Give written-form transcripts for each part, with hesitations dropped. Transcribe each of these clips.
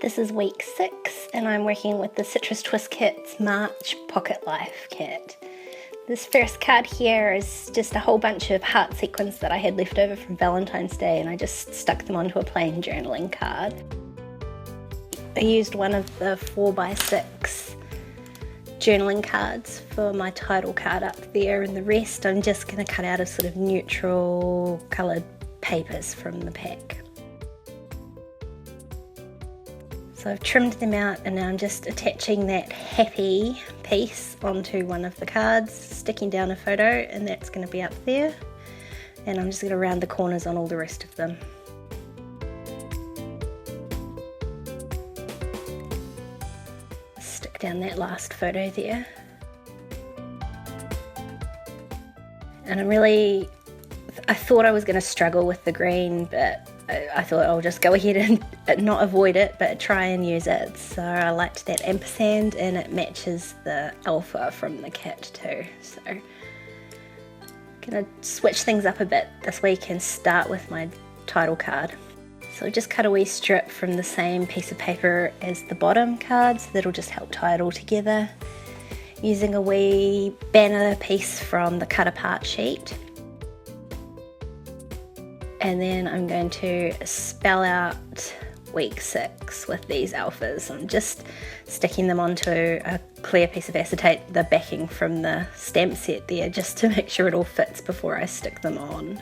This is week 6 and I'm working with the Citrus Twist Kit's March Pocket Life kit. This first card here is just a whole bunch of heart sequins that I had left over from Valentine's Day, and I just stuck them onto a plain journaling card. I used one of the 4x6 journaling cards for my title card up there, and the rest I'm just going to cut out of sort of neutral coloured papers from the pack. So I've trimmed them out and now I'm just attaching that happy piece onto one of the cards, sticking down a photo, and that's going to be up there. And I'm just going to round the corners on all the rest of them. Stick down that last photo there. And I thought I was going to struggle with the green, but I thought I'll just go ahead and not avoid it, but try and use it. So I liked that ampersand, and it matches the alpha from the kit too. So I'm gonna switch things up a bit this week and start with my title card. So just cut a wee strip from the same piece of paper as the bottom card, so that'll just help tie it all together. Using a wee banner piece from the cut apart sheet. And then I'm going to spell out week 6 with these alphas. I'm just sticking them onto a clear piece of acetate, the backing from the stamp set there, just to make sure it all fits before I stick them on.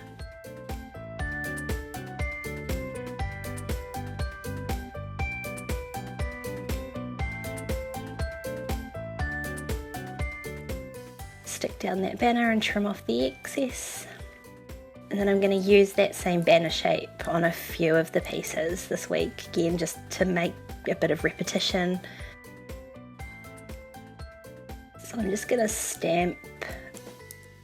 Stick down that banner and trim off the excess. And then I'm going to use that same banner shape on a few of the pieces this week, again just to make a bit of repetition. So I'm just going to stamp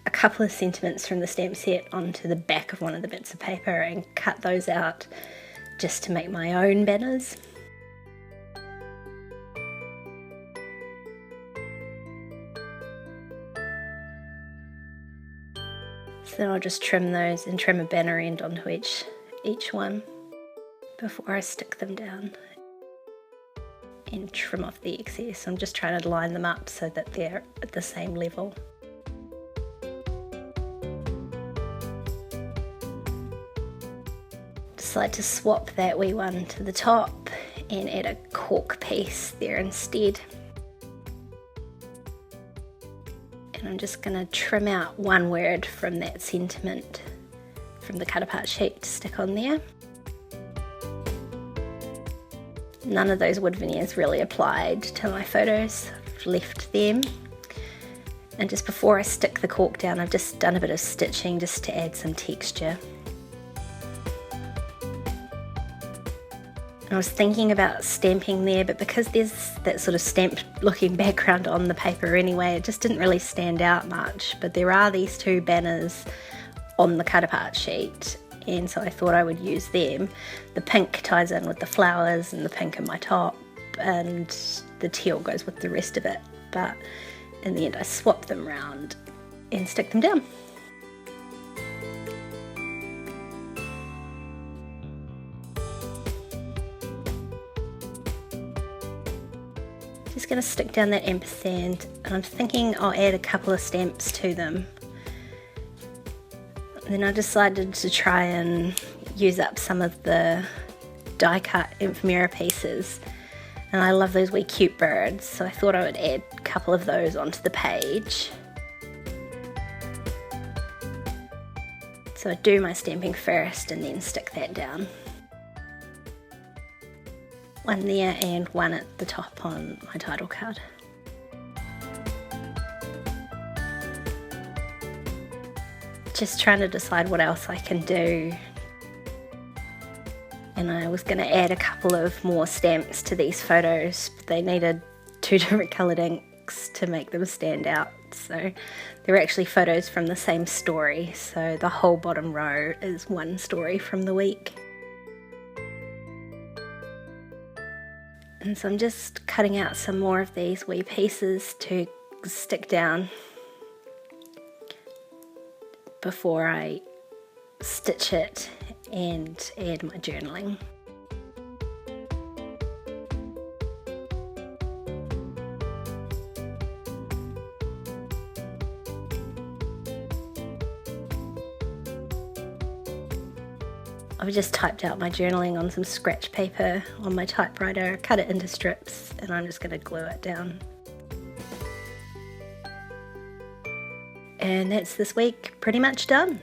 a couple of sentiments from the stamp set onto the back of one of the bits of paper and cut those out just to make my own banners. So then I'll just trim those and trim a banner end onto each one before I stick them down and trim off the excess. I'm just trying to line them up so that they're at the same level. Decide to swap that wee one to the top and add a cork piece there instead. And I'm just going to trim out one word from that sentiment from the cut apart sheet to stick on there. None of those wood veneers really applied to my photos, I've left them. And just before I stick the cork down, I've just done a bit of stitching just to add some texture. I was thinking about stamping there, but because there's that sort of stamped looking background on the paper anyway, it just didn't really stand out much. But there are these two banners on the cut apart sheet, and so I thought I would use them. The pink ties in with the flowers and the pink in my top, and the teal goes with the rest of it. But in the end I swap them round and stick them down. Just going to stick down that ampersand, and I'm thinking I'll add a couple of stamps to them. And then I decided to try and use up some of the die cut ephemera pieces, and I love those wee cute birds, so I thought I would add a couple of those onto the page. So I do my stamping first and then stick that down. One there and one at the top on my title card. Just trying to decide what else I can do. And I was going to add a couple of more stamps to these photos, but they needed 2 different coloured inks to make them stand out. So they're actually photos from the same story, so the whole bottom row is one story from the week. And so I'm just cutting out some more of these wee pieces to stick down before I stitch it and add my journaling. I've just typed out my journaling on some scratch paper on my typewriter, cut it into strips, and I'm just going to glue it down. And that's this week pretty much done.